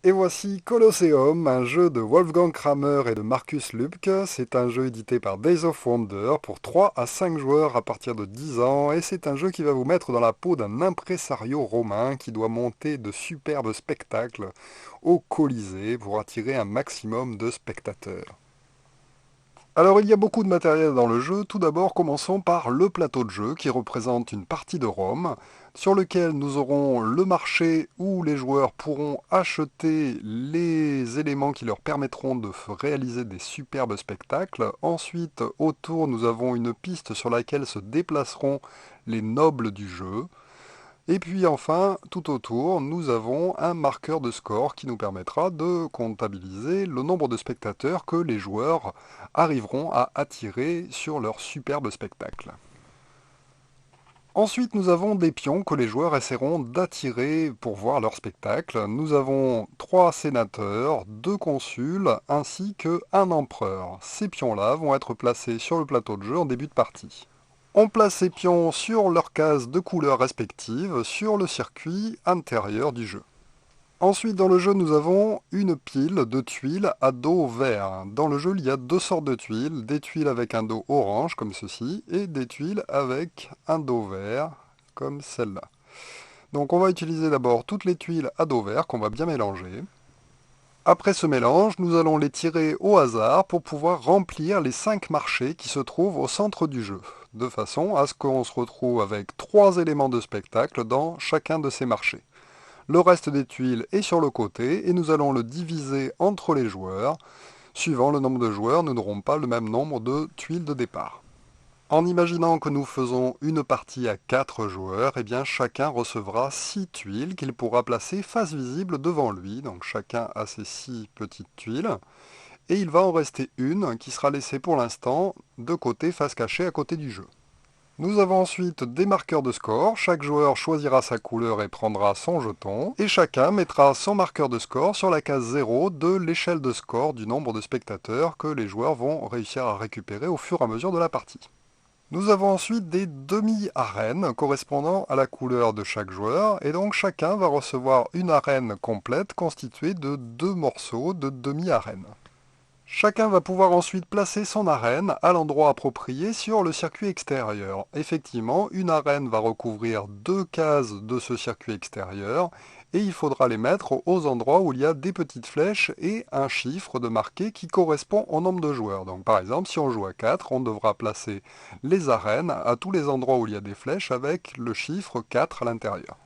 Et voici Colosseum, un jeu de Wolfgang Kramer et de Markus Lübke. C'est un jeu édité par Days of Wonder pour 3 à 5 joueurs à partir de 10 ans. Et c'est un jeu qui va vous mettre dans la peau d'un impresario romain qui doit monter de superbes spectacles au Colisée pour attirer un maximum de spectateurs. Alors il y a beaucoup de matériel dans le jeu. Tout d'abord, commençons par le plateau de jeu qui représente une partie de Rome, sur lequel nous aurons le marché où les joueurs pourront acheter les éléments qui leur permettront de réaliser des superbes spectacles. Ensuite, autour, nous avons une piste sur laquelle se déplaceront les nobles du jeu. Et puis enfin, tout autour, nous avons un marqueur de score qui nous permettra de comptabiliser le nombre de spectateurs que les joueurs arriveront à attirer sur leur superbe spectacle. Ensuite, nous avons des pions que les joueurs essaieront d'attirer pour voir leur spectacle. Nous avons 3 sénateurs, 2 consuls ainsi qu'un empereur. Ces pions-là vont être placés sur le plateau de jeu en début de partie. On place ces pions sur leurs cases de couleurs respectives sur le circuit intérieur du jeu. Ensuite, dans le jeu, nous avons une pile de tuiles à dos vert. Dans le jeu, il y a deux sortes de tuiles, des tuiles avec un dos orange, comme ceci, et des tuiles avec un dos vert, comme celle-là. Donc on va utiliser d'abord toutes les tuiles à dos vert qu'on va bien mélanger. Après ce mélange, nous allons les tirer au hasard pour pouvoir remplir les 5 marchés qui se trouvent au centre du jeu, de façon à ce qu'on se retrouve avec 3 éléments de spectacle dans chacun de ces marchés. Le reste des tuiles est sur le côté et nous allons le diviser entre les joueurs. Suivant le nombre de joueurs, nous n'aurons pas le même nombre de tuiles de départ. En imaginant que nous faisons une partie à 4 joueurs, eh bien chacun recevra 6 tuiles qu'il pourra placer face visible devant lui. Donc chacun a ses 6 petites tuiles. Et il va en rester une qui sera laissée pour l'instant de côté face cachée à côté du jeu. Nous avons ensuite des marqueurs de score. Chaque joueur choisira sa couleur et prendra son jeton. Et chacun mettra son marqueur de score sur la case 0 de l'échelle de score du nombre de spectateurs que les joueurs vont réussir à récupérer au fur et à mesure de la partie. Nous avons ensuite des demi-arènes correspondant à la couleur de chaque joueur, et donc chacun va recevoir une arène complète constituée de 2 morceaux de demi-arène. Chacun va pouvoir ensuite placer son arène à l'endroit approprié sur le circuit extérieur. Effectivement, une arène va recouvrir 2 cases de ce circuit extérieur, et il faudra les mettre aux endroits où il y a des petites flèches et un chiffre de marqué qui correspond au nombre de joueurs. Donc par exemple, si on joue à 4, on devra placer les arènes à tous les endroits où il y a des flèches avec le chiffre 4 à l'intérieur.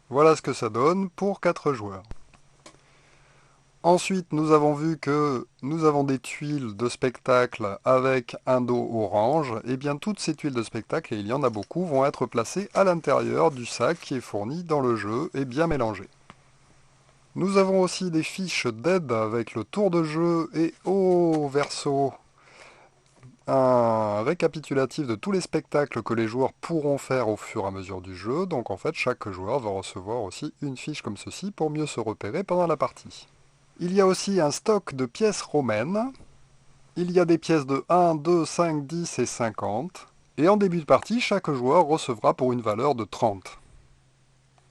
Voilà ce que ça donne pour 4 joueurs. Ensuite, nous avons vu que nous avons des tuiles de spectacle avec un dos orange. Et bien toutes ces tuiles de spectacle, et il y en a beaucoup, vont être placées à l'intérieur du sac qui est fourni dans le jeu et bien mélangé. Nous avons aussi des fiches d'aide avec le tour de jeu et au verso un récapitulatif de tous les spectacles que les joueurs pourront faire au fur et à mesure du jeu. Donc en fait, chaque joueur va recevoir aussi une fiche comme ceci pour mieux se repérer pendant la partie. Il y a aussi un stock de pièces romaines. Il y a des pièces de 1, 2, 5, 10 et 50. Et en début de partie, chaque joueur recevra pour une valeur de 30.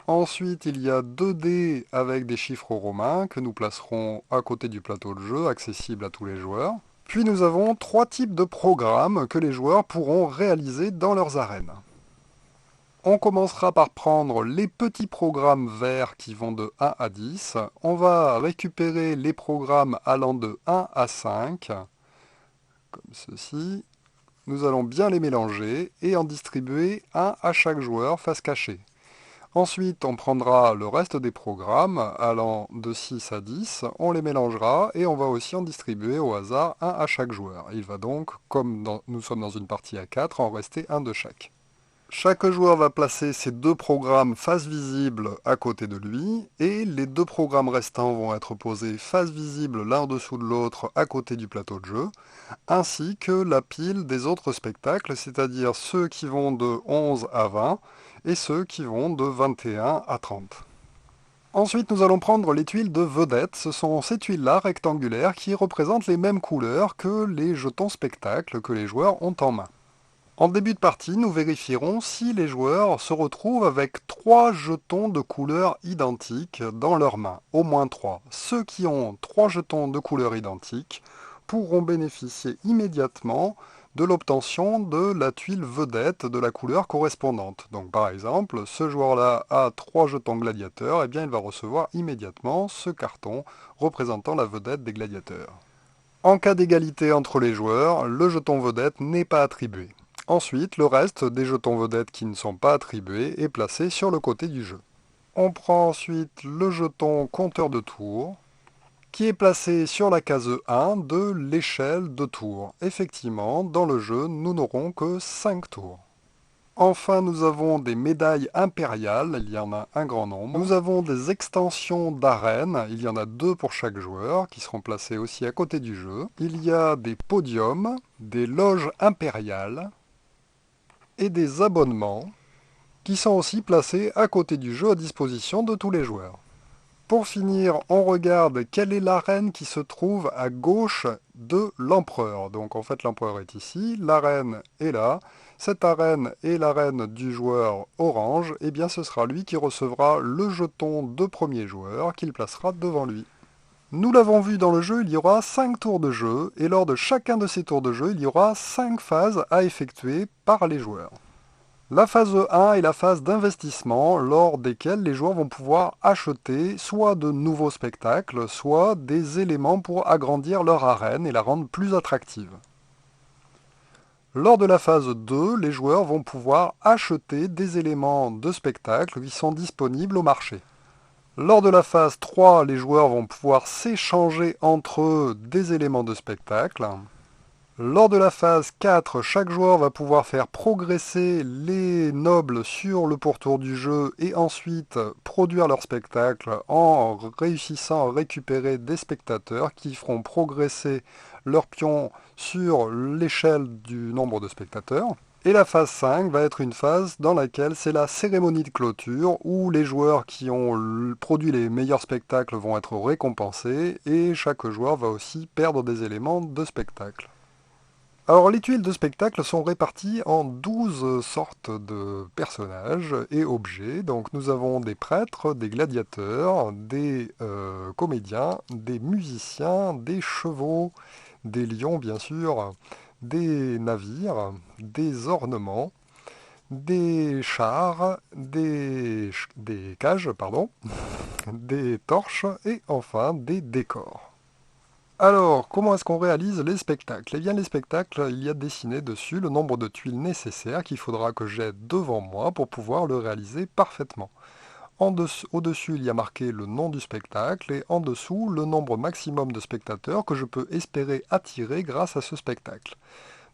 Ensuite, il y a 2 dés avec des chiffres romains que nous placerons à côté du plateau de jeu, accessible à tous les joueurs. Puis nous avons 3 types de programmes que les joueurs pourront réaliser dans leurs arènes. On commencera par prendre les petits programmes verts qui vont de 1 à 10. On va récupérer les programmes allant de 1 à 5, comme ceci. Nous allons bien les mélanger et en distribuer un à chaque joueur face cachée. Ensuite, on prendra le reste des programmes allant de 6 à 10, on les mélangera et on va aussi en distribuer au hasard un à chaque joueur. Il va donc, comme nous sommes dans une partie à 4, en rester un de chaque. Chaque joueur va placer ses 2 programmes face visible à côté de lui, et les 2 programmes restants vont être posés face visible l'un en dessous de l'autre à côté du plateau de jeu, ainsi que la pile des autres spectacles, c'est-à-dire ceux qui vont de 11 à 20 et ceux qui vont de 21 à 30. Ensuite, nous allons prendre les tuiles de vedette. Ce sont ces tuiles-là, rectangulaires, qui représentent les mêmes couleurs que les jetons spectacles que les joueurs ont en main. En début de partie, nous vérifierons si les joueurs se retrouvent avec 3 jetons de couleur identiques dans leurs mains, au moins 3. Ceux qui ont 3 jetons de couleur identique pourront bénéficier immédiatement de l'obtention de la tuile vedette de la couleur correspondante. Donc par exemple, ce joueur-là a 3 jetons gladiateurs, et bien il va recevoir immédiatement ce carton représentant la vedette des gladiateurs. En cas d'égalité entre les joueurs, le jeton vedette n'est pas attribué. Ensuite, le reste des jetons vedettes qui ne sont pas attribués est placé sur le côté du jeu. On prend ensuite le jeton compteur de tours, qui est placé sur la case 1 de l'échelle de tours. Effectivement, dans le jeu, nous n'aurons que 5 tours. Enfin, nous avons des médailles impériales, il y en a un grand nombre. Nous avons des extensions d'arènes, il y en a 2 pour chaque joueur, qui seront placées aussi à côté du jeu. Il y a des podiums, des loges impériales et des abonnements, qui sont aussi placés à côté du jeu à disposition de tous les joueurs. Pour finir, on regarde quelle est l'arène qui se trouve à gauche de l'empereur. Donc en fait l'empereur est ici, l'arène est là. Cette arène est l'arène du joueur orange, et bien ce sera lui qui recevra le jeton de premier joueur qu'il placera devant lui. Nous l'avons vu dans le jeu, il y aura 5 tours de jeu, et lors de chacun de ces tours de jeu, il y aura 5 phases à effectuer par les joueurs. La phase 1 est la phase d'investissement, lors desquelles les joueurs vont pouvoir acheter soit de nouveaux spectacles, soit des éléments pour agrandir leur arène et la rendre plus attractive. Lors de la phase 2, les joueurs vont pouvoir acheter des éléments de spectacle qui sont disponibles au marché. Lors de la phase 3, les joueurs vont pouvoir s'échanger entre eux des éléments de spectacle. Lors de la phase 4, chaque joueur va pouvoir faire progresser les nobles sur le pourtour du jeu et ensuite produire leur spectacle en réussissant à récupérer des spectateurs qui feront progresser leurs pions sur l'échelle du nombre de spectateurs. Et la phase 5 va être une phase dans laquelle c'est la cérémonie de clôture où les joueurs qui ont produit les meilleurs spectacles vont être récompensés et chaque joueur va aussi perdre des éléments de spectacle. Alors les tuiles de spectacle sont réparties en 12 sortes de personnages et objets. Donc nous avons des prêtres, des gladiateurs, des comédiens, des musiciens, des chevaux, des lions bien sûr, des navires, des ornements, des chars, des cages, pardon, des torches et enfin des décors. Alors, comment est-ce qu'on réalise les spectacles? Eh bien, les spectacles, il y a dessiné dessus le nombre de tuiles nécessaires qu'il faudra que j'ai devant moi pour pouvoir le réaliser parfaitement. Au-dessus, il y a marqué le nom du spectacle et en dessous, le nombre maximum de spectateurs que je peux espérer attirer grâce à ce spectacle.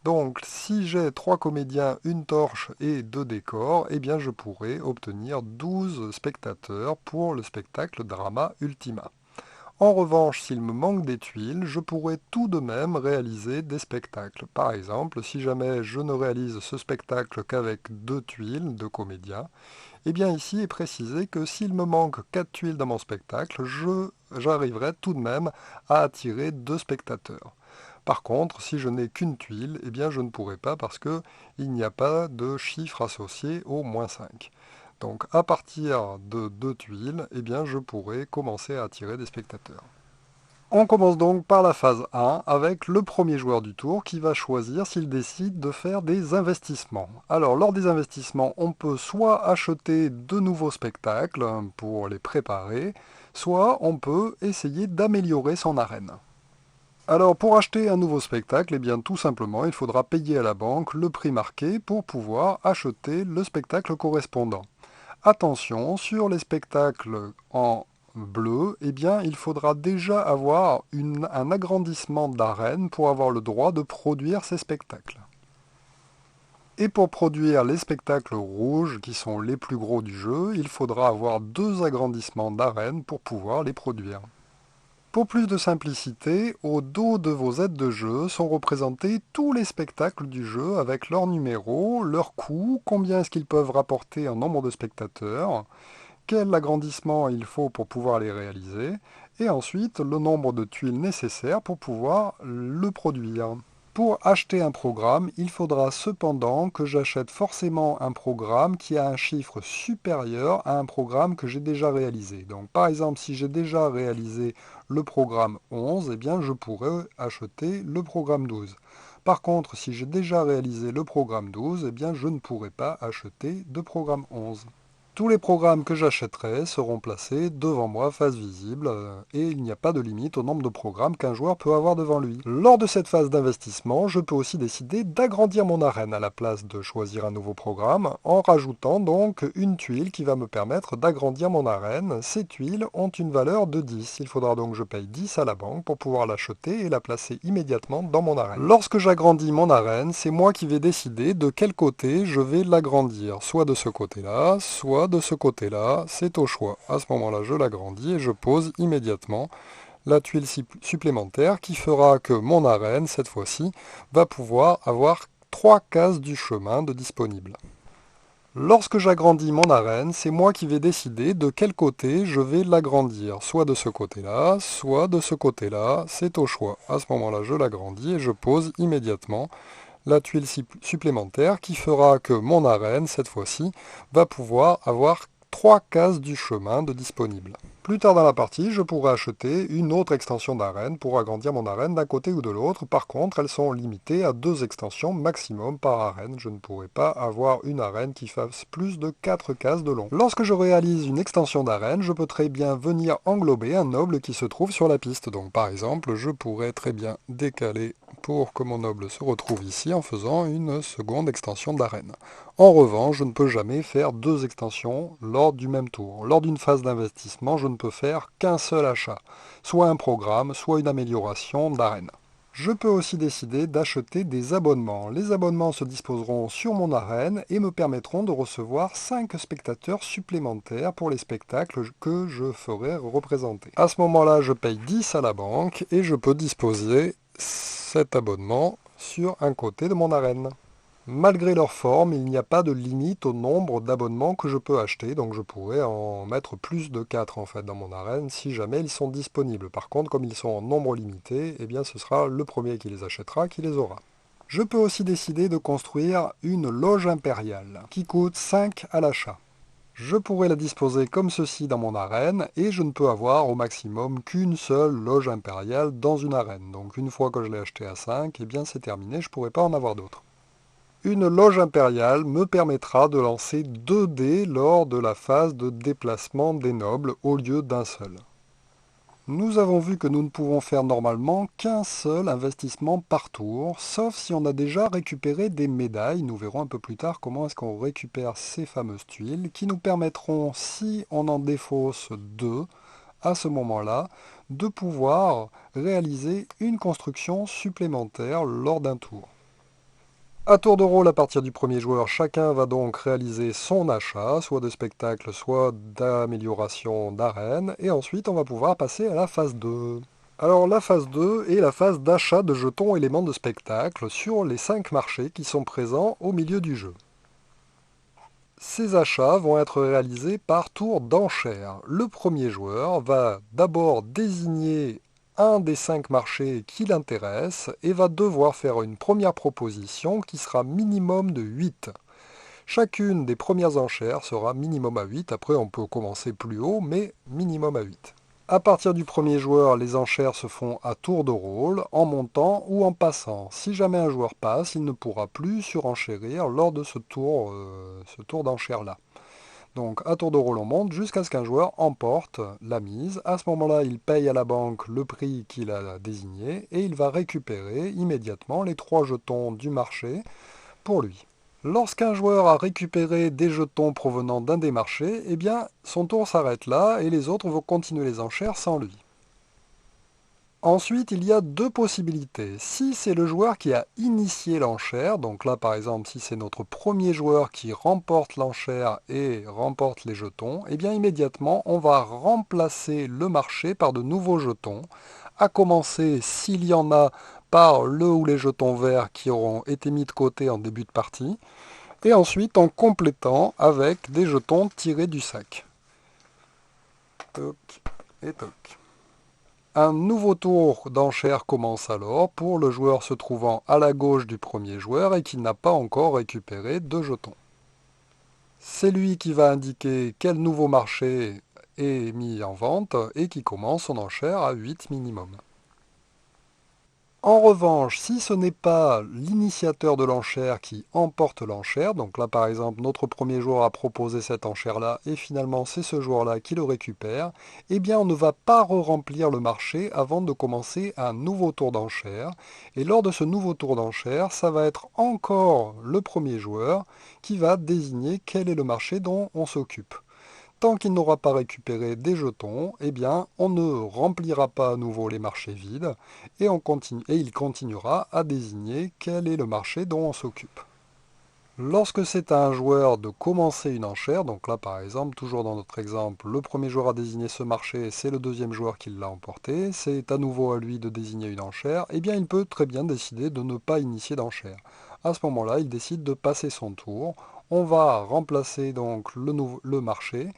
Donc, si j'ai 3 comédiens, une torche et 2 décors, eh bien, je pourrai obtenir 12 spectateurs pour le spectacle Drama Ultima. En revanche, s'il me manque des tuiles, je pourrais tout de même réaliser des spectacles. Par exemple, si jamais je ne réalise ce spectacle qu'avec 2 tuiles de comédiens, eh bien ici est précisé que s'il me manque 4 tuiles dans mon spectacle, j'arriverai tout de même à attirer 2 spectateurs. Par contre, si je n'ai qu'une tuile, eh bien je ne pourrai pas parce qu'il n'y a pas de chiffre associé au -5. Donc à partir de 2 tuiles, eh bien je pourrai commencer à attirer des spectateurs. On commence donc par la phase 1 avec le premier joueur du tour qui va choisir s'il décide de faire des investissements. Alors lors des investissements, on peut soit acheter de nouveaux spectacles pour les préparer, soit on peut essayer d'améliorer son arène. Alors pour acheter un nouveau spectacle, eh bien tout simplement il faudra payer à la banque le prix marqué pour pouvoir acheter le spectacle correspondant. Attention, sur les spectacles en bleu, eh bien, il faudra déjà avoir un agrandissement d'arène pour avoir le droit de produire ces spectacles. Et pour produire les spectacles rouges, qui sont les plus gros du jeu, il faudra avoir 2 agrandissements d'arène pour pouvoir les produire. Pour plus de simplicité, au dos de vos aides de jeu sont représentés tous les spectacles du jeu avec leurs numéros, leurs coûts, combien est-ce qu'ils peuvent rapporter en nombre de spectateurs, quel agrandissement il faut pour pouvoir les réaliser, et ensuite le nombre de tuiles nécessaires pour pouvoir le produire. Pour acheter un programme, il faudra cependant que j'achète forcément un programme qui a un chiffre supérieur à un programme que j'ai déjà réalisé. Donc par exemple, si j'ai déjà réalisé le programme 11, eh bien je pourrais acheter le programme 12. Par contre, si j'ai déjà réalisé le programme 12, eh bien je ne pourrai pas acheter de programme 11. Tous les programmes que j'achèterai seront placés devant moi face visible et il n'y a pas de limite au nombre de programmes qu'un joueur peut avoir devant lui. Lors de cette phase d'investissement, je peux aussi décider d'agrandir mon arène à la place de choisir un nouveau programme en rajoutant donc une tuile qui va me permettre d'agrandir mon arène. Ces tuiles ont une valeur de 10. Il faudra donc que je paye 10 à la banque pour pouvoir l'acheter et la placer immédiatement dans mon arène. Lorsque j'agrandis mon arène, c'est moi qui vais décider de quel côté je vais l'agrandir, soit de ce côté-là, soit de ce côté-là, c'est au choix. À ce moment-là, je l'agrandis et je pose immédiatement la tuile supplémentaire qui fera que mon arène, cette fois-ci, va pouvoir avoir 3 cases du chemin de disponibles. Lorsque j'agrandis mon arène, c'est moi qui vais décider de quel côté je vais l'agrandir, soit de ce côté-là, soit de ce côté-là, c'est au choix. À ce moment-là, je l'agrandis et je pose immédiatement la tuile supplémentaire qui fera que mon arène, cette fois-ci, va pouvoir avoir 3 cases du chemin de disponibles. Plus tard dans la partie, je pourrai acheter une autre extension d'arène pour agrandir mon arène d'un côté ou de l'autre. Par contre, elles sont limitées à 2 extensions maximum par arène. Je ne pourrai pas avoir une arène qui fasse plus de 4 cases de long. Lorsque je réalise une extension d'arène, je peux très bien venir englober un noble qui se trouve sur la piste. Donc par exemple, je pourrais très bien décaler pour que mon noble se retrouve ici en faisant une seconde extension d'arène. En revanche, je ne peux jamais faire 2 extensions lors du même tour. Lors d'une phase d'investissement, je ne peux faire qu'un seul achat, soit un programme, soit une amélioration d'arène. Je peux aussi décider d'acheter des abonnements. Les abonnements se disposeront sur mon arène et me permettront de recevoir 5 spectateurs supplémentaires pour les spectacles que je ferai représenter. À ce moment-là, je paye 10 à la banque et je peux disposer cet abonnement sur un côté de mon arène. Malgré leur forme, il n'y a pas de limite au nombre d'abonnements que je peux acheter, donc je pourrais en mettre plus de 4 en fait dans mon arène si jamais ils sont disponibles. Par contre, comme ils sont en nombre limité, eh bien ce sera le premier qui les achètera qui les aura. Je peux aussi décider de construire une loge impériale qui coûte 5 à l'achat. Je pourrais la disposer comme ceci dans mon arène et je ne peux avoir au maximum qu'une seule loge impériale dans une arène. Donc une fois que je l'ai acheté à 5, eh bien c'est terminé, je ne pourrai pas en avoir d'autres. Une loge impériale me permettra de lancer 2 dés lors de la phase de déplacement des nobles au lieu d'un seul. Nous avons vu que nous ne pouvons faire normalement qu'un seul investissement par tour, sauf si on a déjà récupéré des médailles. Nous verrons un peu plus tard comment est-ce qu'on récupère ces fameuses tuiles qui nous permettront, si on en défausse 2, à ce moment-là, de pouvoir réaliser une construction supplémentaire lors d'un tour. À tour de rôle, à partir du premier joueur, chacun va donc réaliser son achat, soit de spectacle, soit d'amélioration d'arène, et ensuite on va pouvoir passer à la phase 2. Alors la phase 2 est la phase d'achat de jetons éléments de spectacle sur les 5 marchés qui sont présents au milieu du jeu. Ces achats vont être réalisés par tour d'enchère. Le premier joueur va d'abord désigner un des 5 marchés qui l'intéresse et va devoir faire une première proposition qui sera minimum de 8. Chacune des premières enchères sera minimum à 8. Après, on peut commencer plus haut, mais minimum à 8. À partir du premier joueur, les enchères se font à tour de rôle, en montant ou en passant. Si jamais un joueur passe, il ne pourra plus surenchérir lors de ce tour d'enchère-là. Donc à tour de rôle on monte jusqu'à ce qu'un joueur emporte la mise. À ce moment-là, il paye à la banque le prix qu'il a désigné et il va récupérer immédiatement les 3 jetons du marché pour lui. Lorsqu'un joueur a récupéré des jetons provenant d'un des marchés, eh bien son tour s'arrête là et les autres vont continuer les enchères sans lui. Ensuite, il y a 2 possibilités. Si c'est le joueur qui a initié l'enchère, donc là par exemple si c'est notre premier joueur qui remporte l'enchère et remporte les jetons, eh bien immédiatement on va remplacer le marché par de nouveaux jetons, à commencer s'il y en a par le ou les jetons verts qui auront été mis de côté en début de partie, et ensuite en complétant avec des jetons tirés du sac. Toc et toc. Un nouveau tour d'enchère commence alors pour le joueur se trouvant à la gauche du premier joueur et qui n'a pas encore récupéré de jetons. C'est lui qui va indiquer quel nouveau marché est mis en vente et qui commence son enchère à 8 minimum. En revanche, si ce n'est pas l'initiateur de l'enchère qui emporte l'enchère, donc là par exemple notre premier joueur a proposé cette enchère-là et finalement c'est ce joueur-là qui le récupère, eh bien on ne va pas re-remplir le marché avant de commencer un nouveau tour d'enchère. Et lors de ce nouveau tour d'enchère, ça va être encore le premier joueur qui va désigner quel est le marché dont on s'occupe. Tant qu'il n'aura pas récupéré des jetons, eh bien, on ne remplira pas à nouveau les marchés vides et, et il continuera à désigner quel est le marché dont on s'occupe. Lorsque c'est à un joueur de commencer une enchère, donc là par exemple, toujours dans notre exemple, le premier joueur a désigné ce marché, c'est le deuxième joueur qui l'a emporté, c'est à nouveau à lui de désigner une enchère, eh bien il peut très bien décider de ne pas initier d'enchère. À ce moment-là, il décide de passer son tour, on va remplacer donc le marché,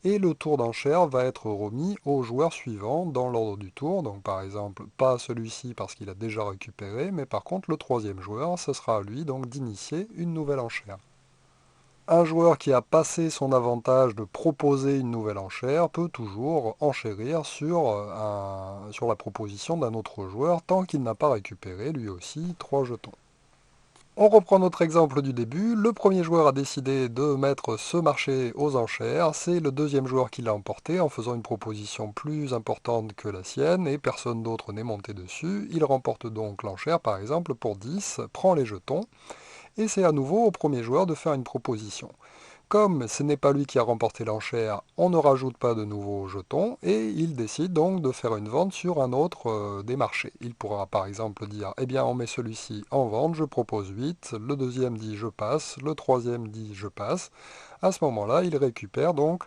et le tour d'enchère va être remis au joueur suivant dans l'ordre du tour. Donc par exemple, pas celui-ci parce qu'il a déjà récupéré, mais par contre le troisième joueur, ce sera à lui donc d'initier une nouvelle enchère. Un joueur qui a passé son avantage de proposer une nouvelle enchère peut toujours enchérir sur la proposition d'un autre joueur tant qu'il n'a pas récupéré lui aussi 3 jetons. On reprend notre exemple du début. Le premier joueur a décidé de mettre ce marché aux enchères. C'est le deuxième joueur qui l'a emporté en faisant une proposition plus importante que la sienne et personne d'autre n'est monté dessus. Il remporte donc l'enchère par exemple pour 10, prend les jetons et c'est à nouveau au premier joueur de faire une proposition. Comme ce n'est pas lui qui a remporté l'enchère, on ne rajoute pas de nouveaux jetons et il décide donc de faire une vente sur un autre des marchés. Il pourra par exemple dire, eh bien on met celui-ci en vente, je propose 8, le deuxième dit je passe, le troisième dit je passe. À ce moment-là, il récupère donc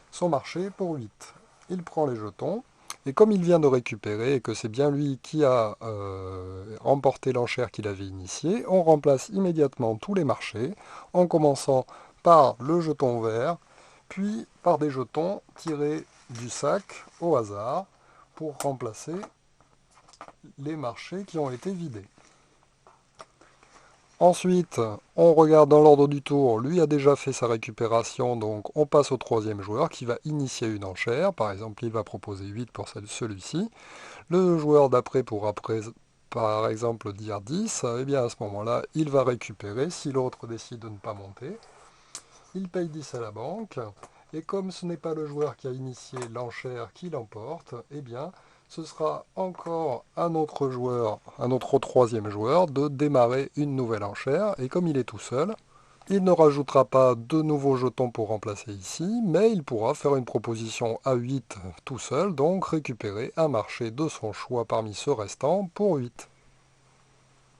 son marché pour 8. Il prend les jetons et comme il vient de récupérer et que c'est bien lui qui a remporté l'enchère qu'il avait initiée, on remplace immédiatement tous les marchés en commençant par le jeton vert, puis par des jetons tirés du sac au hasard pour remplacer les marchés qui ont été vidés. Ensuite, on regarde dans l'ordre du tour, lui a déjà fait sa récupération, donc on passe au troisième joueur qui va initier une enchère. Par exemple, il va proposer 8 pour celui-ci. Le joueur d'après pourra par exemple dire 10. Et bien à ce moment-là, il va récupérer si l'autre décide de ne pas monter. Il paye 10 à la banque. Et comme ce n'est pas le joueur qui a initié l'enchère qui l'emporte, eh bien ce sera encore un autre joueur, un autre troisième joueur, de démarrer une nouvelle enchère. Et comme il est tout seul, il ne rajoutera pas de nouveaux jetons pour remplacer ici, mais il pourra faire une proposition à 8 tout seul, donc récupérer un marché de son choix parmi ceux restants pour 8.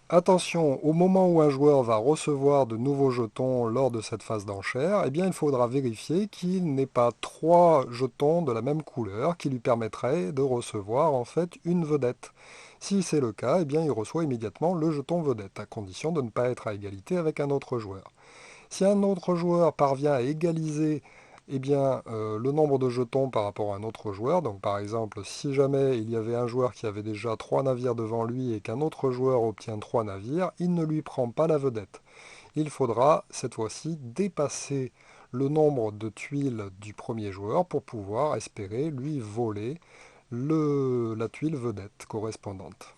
Attention, au moment où un joueur va recevoir de nouveaux jetons lors de cette phase d'enchère, eh bien il faudra vérifier qu'il n'ait pas 3 jetons de la même couleur qui lui permettraient de recevoir en fait une vedette. Si c'est le cas, eh bien il reçoit immédiatement le jeton vedette, à condition de ne pas être à égalité avec un autre joueur. Si un autre joueur parvient à égaliser eh bien, le nombre de jetons par rapport à un autre joueur, donc par exemple, si jamais il y avait un joueur qui avait déjà 3 navires devant lui et qu'un autre joueur obtient 3 navires, il ne lui prend pas la vedette. Il faudra cette fois-ci dépasser le nombre de tuiles du premier joueur pour pouvoir espérer lui voler la tuile vedette correspondante.